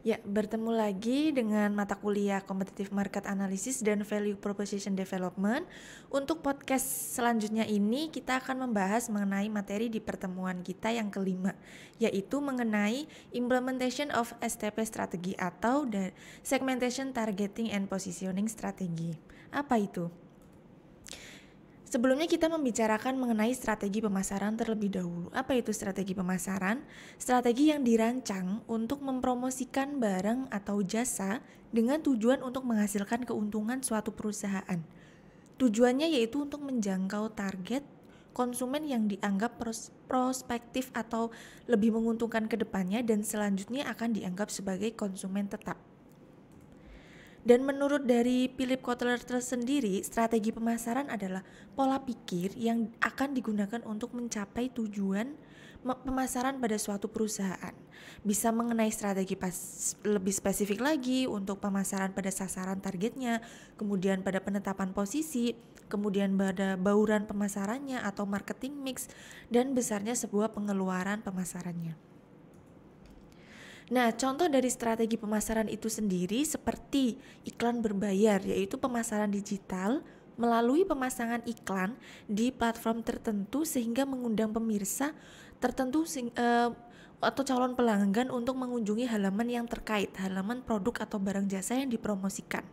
Ya, bertemu lagi dengan mata kuliah Competitive Market Analysis dan Value Proposition Development. Untuk podcast selanjutnya ini kita akan membahas mengenai materi di pertemuan kita yang kelima, yaitu mengenai Implementation of STP Strategy atau Segmentation Targeting and Positioning Strategy. Apa itu? Sebelumnya kita membicarakan mengenai strategi pemasaran terlebih dahulu. Apa itu strategi pemasaran? Strategi yang dirancang untuk mempromosikan barang atau jasa dengan tujuan untuk menghasilkan keuntungan suatu perusahaan. Tujuannya yaitu untuk menjangkau target konsumen yang dianggap prospektif atau lebih menguntungkan ke depannya dan selanjutnya akan dianggap sebagai konsumen tetap. Dan menurut dari Philip Kotler tersendiri, strategi pemasaran adalah pola pikir yang akan digunakan untuk mencapai tujuan pemasaran pada suatu perusahaan. Bisa mengenai strategi lebih spesifik lagi untuk pemasaran pada sasaran targetnya, kemudian pada penetapan posisi, kemudian pada bauran pemasarannya atau marketing mix, dan besarnya sebuah pengeluaran pemasarannya. Nah, contoh dari strategi pemasaran itu sendiri seperti iklan berbayar, yaitu pemasaran digital melalui pemasangan iklan di platform tertentu sehingga mengundang pemirsa tertentu atau calon pelanggan untuk mengunjungi halaman yang terkait, halaman produk atau barang jasa yang dipromosikan.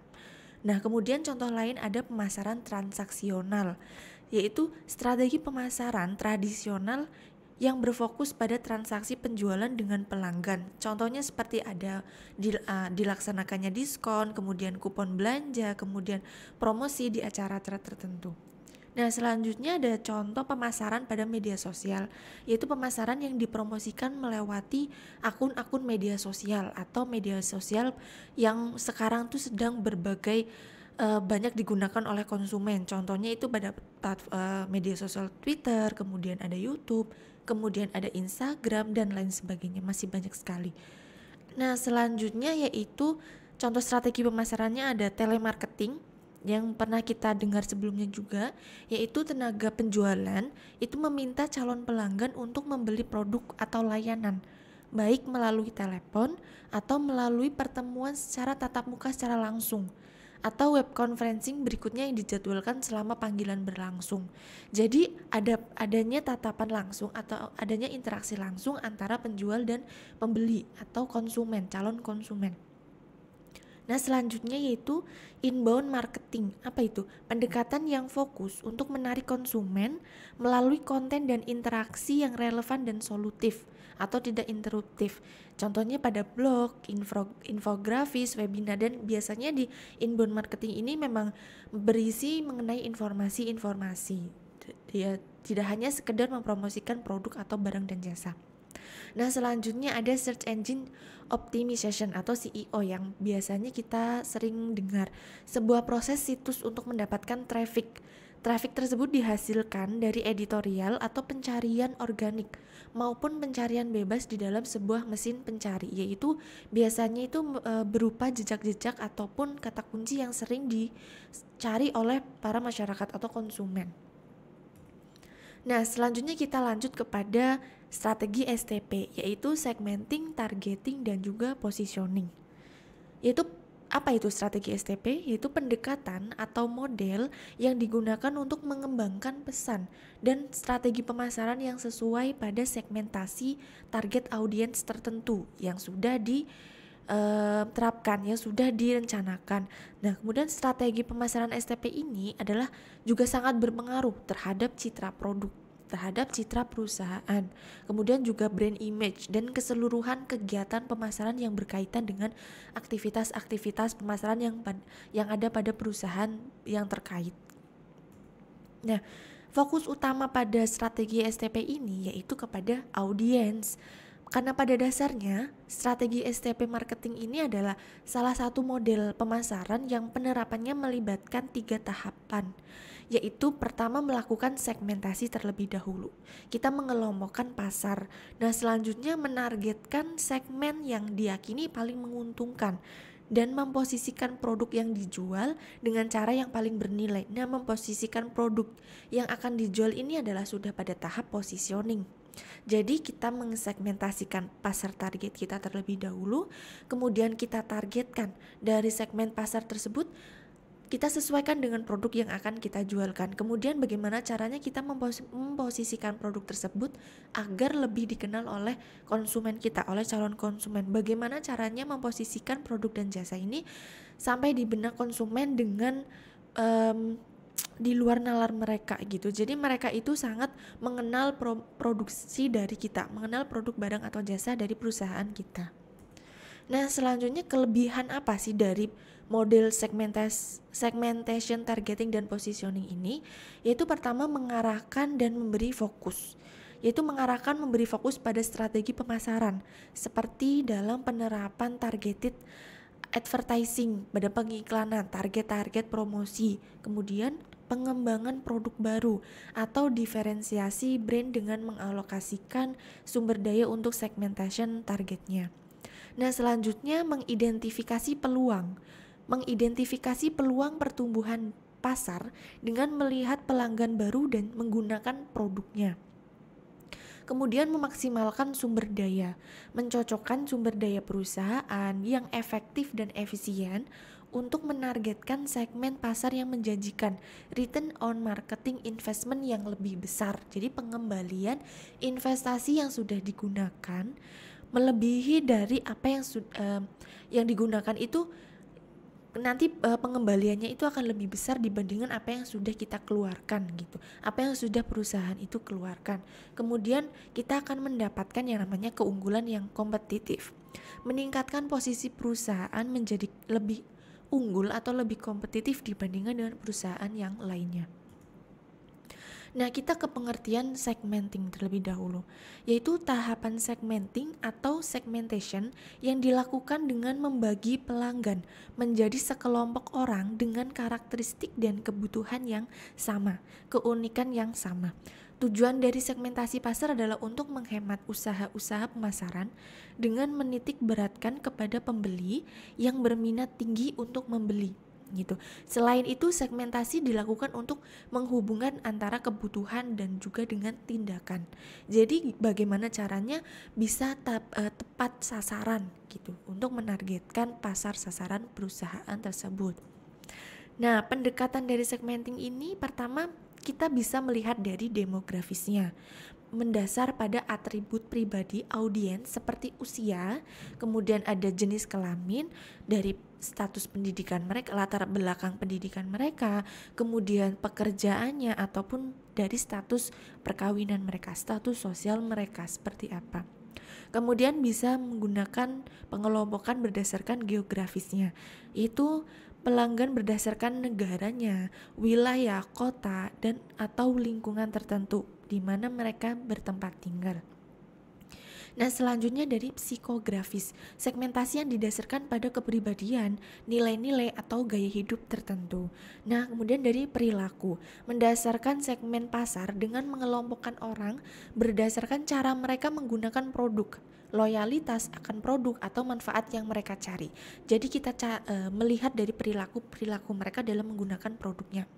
Nah, kemudian contoh lain ada pemasaran transaksional, yaitu strategi pemasaran tradisional yang berfokus pada transaksi penjualan dengan pelanggan. Contohnya seperti ada dilaksanakannya diskon, kemudian kupon belanja, kemudian promosi di acara-acara tertentu. Nah, selanjutnya ada contoh pemasaran pada media sosial, yaitu pemasaran yang dipromosikan melewati akun-akun media sosial atau media sosial yang sekarang tuh sedang banyak digunakan oleh konsumen. Contohnya itu pada media sosial Twitter, kemudian ada YouTube, kemudian ada Instagram dan lain sebagainya, masih banyak sekali. Nah, selanjutnya yaitu contoh strategi pemasarannya ada telemarketing yang pernah kita dengar sebelumnya juga, yaitu tenaga penjualan itu meminta calon pelanggan untuk membeli produk atau layanan, baik melalui telepon atau melalui pertemuan secara tatap muka secara langsung, atau web conferencing berikutnya yang dijadwalkan selama panggilan berlangsung. Jadi adanya tatapan langsung atau adanya interaksi langsung antara penjual dan pembeli atau konsumen, calon konsumen. Nah, selanjutnya yaitu inbound marketing. Apa itu? Pendekatan yang fokus untuk menarik konsumen melalui konten dan interaksi yang relevan dan solutif atau tidak interruptif. Contohnya pada blog, infografis, webinar, dan biasanya di inbound marketing ini memang berisi mengenai informasi-informasi. Dia tidak hanya sekedar mempromosikan produk atau barang dan jasa. Nah, selanjutnya ada Search Engine Optimization atau SEO yang biasanya kita sering dengar. Sebuah proses situs untuk mendapatkan traffic. Traffic tersebut dihasilkan dari editorial atau pencarian organik maupun pencarian bebas di dalam sebuah mesin pencari, yaitu biasanya itu berupa jejak-jejak ataupun kata kunci yang sering dicari oleh para masyarakat atau konsumen. Nah, selanjutnya kita lanjut kepada strategi STP, yaitu segmenting, targeting, dan juga positioning. Yaitu apa itu strategi STP? Yaitu pendekatan atau model yang digunakan untuk mengembangkan pesan dan strategi pemasaran yang sesuai pada segmentasi target audiens tertentu yang sudah diterapkan, yang sudah direncanakan. Nah, kemudian strategi pemasaran STP ini adalah juga sangat berpengaruh terhadap citra produk, terhadap citra perusahaan, kemudian juga brand image dan keseluruhan kegiatan pemasaran yang berkaitan dengan aktivitas-aktivitas pemasaran yang ada pada perusahaan yang terkait. Nah, fokus utama pada strategi STP ini yaitu kepada audiens. Karena pada dasarnya strategi STP marketing ini adalah salah satu model pemasaran yang penerapannya melibatkan 3 tahapan, yaitu pertama melakukan segmentasi terlebih dahulu. Kita mengelompokkan pasar. Nah, selanjutnya menargetkan segmen yang diyakini paling menguntungkan dan memposisikan produk yang dijual dengan cara yang paling bernilai. Nah, memposisikan produk yang akan dijual ini adalah sudah pada tahap positioning. Jadi kita mengsegmentasikan pasar target kita terlebih dahulu, kemudian kita targetkan dari segmen pasar tersebut, kita sesuaikan dengan produk yang akan kita jualkan. Kemudian bagaimana caranya kita memposisikan produk tersebut agar lebih dikenal oleh konsumen kita, oleh calon konsumen. Bagaimana caranya memposisikan produk dan jasa ini sampai di benak konsumen dengan di luar nalar mereka gitu. Jadi mereka itu sangat mengenal produksi dari kita, mengenal produk barang atau jasa dari perusahaan kita. Nah, selanjutnya kelebihan apa sih dari model segmentation, targeting, dan positioning ini? Yaitu pertama mengarahkan dan memberi fokus. Yaitu mengarahkan memberi fokus pada strategi pemasaran seperti dalam penerapan targeted advertising pada pengiklanan, target-target promosi, kemudian pengembangan produk baru atau diferensiasi brand dengan mengalokasikan sumber daya untuk segmentation targetnya. Nah, selanjutnya mengidentifikasi peluang pertumbuhan pasar dengan melihat pelanggan baru dan menggunakan produknya. Kemudian memaksimalkan sumber daya, mencocokkan sumber daya perusahaan yang efektif dan efisien untuk menargetkan segmen pasar yang menjanjikan return on marketing investment yang lebih besar. Jadi pengembalian investasi yang sudah digunakan melebihi dari apa yang digunakan itu nanti pengembaliannya itu akan lebih besar dibandingkan apa yang sudah kita keluarkan gitu, apa yang sudah perusahaan itu keluarkan. Kemudian kita akan mendapatkan yang namanya keunggulan yang kompetitif, meningkatkan posisi perusahaan menjadi lebih unggul atau lebih kompetitif dibandingkan dengan perusahaan yang lainnya. Nah, kita ke pengertian segmenting terlebih dahulu, yaitu tahapan segmenting atau segmentation yang dilakukan dengan membagi pelanggan menjadi sekelompok orang dengan karakteristik dan kebutuhan yang sama, keunikan yang sama. Tujuan dari segmentasi pasar adalah untuk menghemat usaha-usaha pemasaran dengan menitik beratkan kepada pembeli yang berminat tinggi untuk membeli. Gitu. Selain itu, segmentasi dilakukan untuk menghubungkan antara kebutuhan dan juga dengan tindakan. Jadi bagaimana caranya bisa tepat sasaran gitu untuk menargetkan pasar sasaran perusahaan tersebut. Nah, pendekatan dari segmenting ini pertama kita bisa melihat dari demografisnya, mendasar pada atribut pribadi audiens seperti usia, kemudian ada jenis kelamin, dari status pendidikan mereka, latar belakang pendidikan mereka, kemudian pekerjaannya ataupun dari status perkawinan mereka, status sosial mereka seperti apa. Kemudian bisa menggunakan pengelompokan berdasarkan geografisnya, yaitu pelanggan berdasarkan negaranya, wilayah, kota, dan atau lingkungan tertentu di mana mereka bertempat tinggal. Nah, selanjutnya dari psikografis, segmentasi yang didasarkan pada kepribadian, nilai-nilai atau gaya hidup tertentu. Nah, kemudian dari perilaku, mendasarkan segmen pasar dengan mengelompokkan orang berdasarkan cara mereka menggunakan produk, loyalitas akan produk atau manfaat yang mereka cari. Jadi kita melihat dari perilaku mereka dalam menggunakan produknya.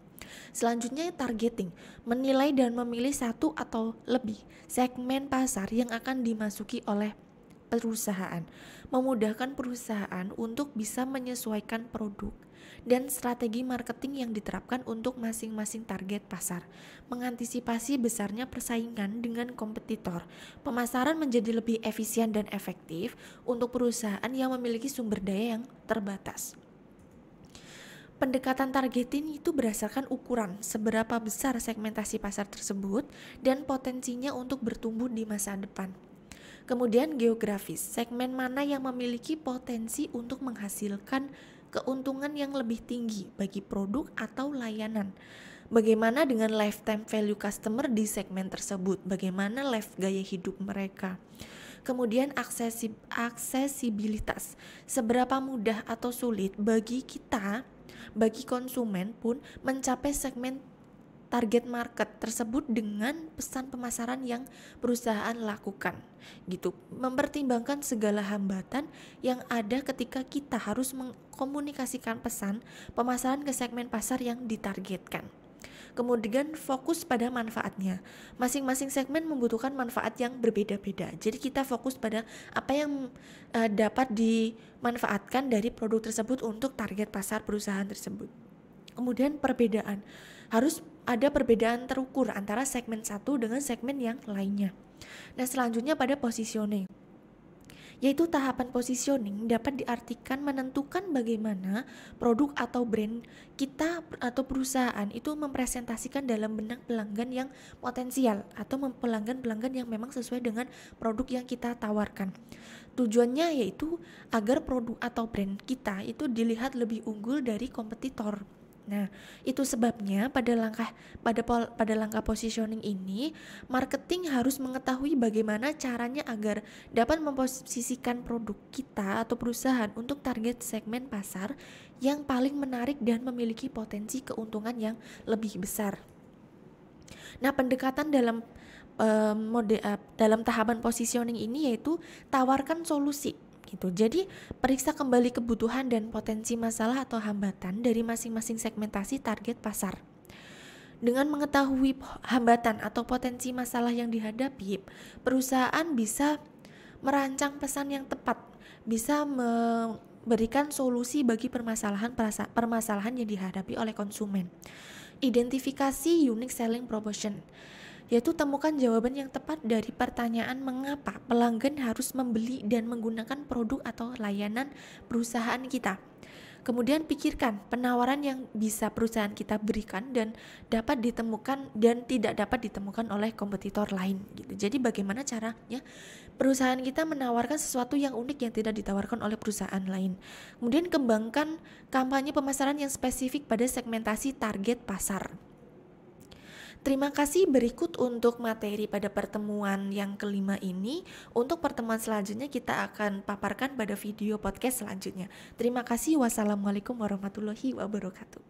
Selanjutnya targeting, menilai dan memilih satu atau lebih segmen pasar yang akan dimasuki oleh perusahaan, memudahkan perusahaan untuk bisa menyesuaikan produk dan strategi marketing yang diterapkan untuk masing-masing target pasar, mengantisipasi besarnya persaingan dengan kompetitor. Pemasaran menjadi lebih efisien dan efektif untuk perusahaan yang memiliki sumber daya yang terbatas. Pendekatan targeting itu berdasarkan ukuran seberapa besar segmentasi pasar tersebut dan potensinya untuk bertumbuh di masa depan. Kemudian geografis, segmen mana yang memiliki potensi untuk menghasilkan keuntungan yang lebih tinggi bagi produk atau layanan. Bagaimana dengan lifetime value customer di segmen tersebut? Bagaimana gaya hidup mereka? Kemudian aksesibilitas, seberapa mudah atau sulit bagi konsumen pun mencapai segmen target market tersebut dengan pesan pemasaran yang perusahaan lakukan gitu, mempertimbangkan segala hambatan yang ada ketika kita harus mengkomunikasikan pesan pemasaran ke segmen pasar yang ditargetkan. Kemudian fokus pada manfaatnya. Masing-masing segmen membutuhkan manfaat yang berbeda-beda. Jadi kita fokus pada apa yang dapat dimanfaatkan dari produk tersebut untuk target pasar perusahaan tersebut. Kemudian perbedaan. Harus ada perbedaan terukur antara segmen satu dengan segmen yang lainnya. Nah, selanjutnya pada positioning, yaitu tahapan positioning dapat diartikan menentukan bagaimana produk atau brand kita atau perusahaan itu mempresentasikan dalam benak pelanggan yang potensial atau pelanggan-pelanggan yang memang sesuai dengan produk yang kita tawarkan. Tujuannya yaitu agar produk atau brand kita itu dilihat lebih unggul dari kompetitor. Nah, itu sebabnya pada langkah positioning ini, marketing harus mengetahui bagaimana caranya agar dapat memposisikan produk kita atau perusahaan untuk target segmen pasar yang paling menarik dan memiliki potensi keuntungan yang lebih besar. Nah, pendekatan dalam dalam tahapan positioning ini yaitu tawarkan solusi gitu. Jadi periksa kembali kebutuhan dan potensi masalah atau hambatan dari masing-masing segmentasi target pasar. Dengan mengetahui hambatan atau potensi masalah yang dihadapi, perusahaan bisa merancang pesan yang tepat, bisa memberikan solusi bagi permasalahan yang dihadapi oleh konsumen. Identifikasi unique selling proposition, yaitu temukan jawaban yang tepat dari pertanyaan mengapa pelanggan harus membeli dan menggunakan produk atau layanan perusahaan kita. Kemudian pikirkan penawaran yang bisa perusahaan kita berikan dan dapat ditemukan dan tidak dapat ditemukan oleh kompetitor lain gitu. Jadi bagaimana caranya perusahaan kita menawarkan sesuatu yang unik yang tidak ditawarkan oleh perusahaan lain. Kemudian kembangkan kampanye pemasaran yang spesifik pada segmentasi target pasar. Terima kasih, berikut untuk materi pada pertemuan yang kelima ini. Untuk pertemuan selanjutnya kita akan paparkan pada video podcast selanjutnya. Terima kasih. Wassalamualaikum warahmatullahi wabarakatuh.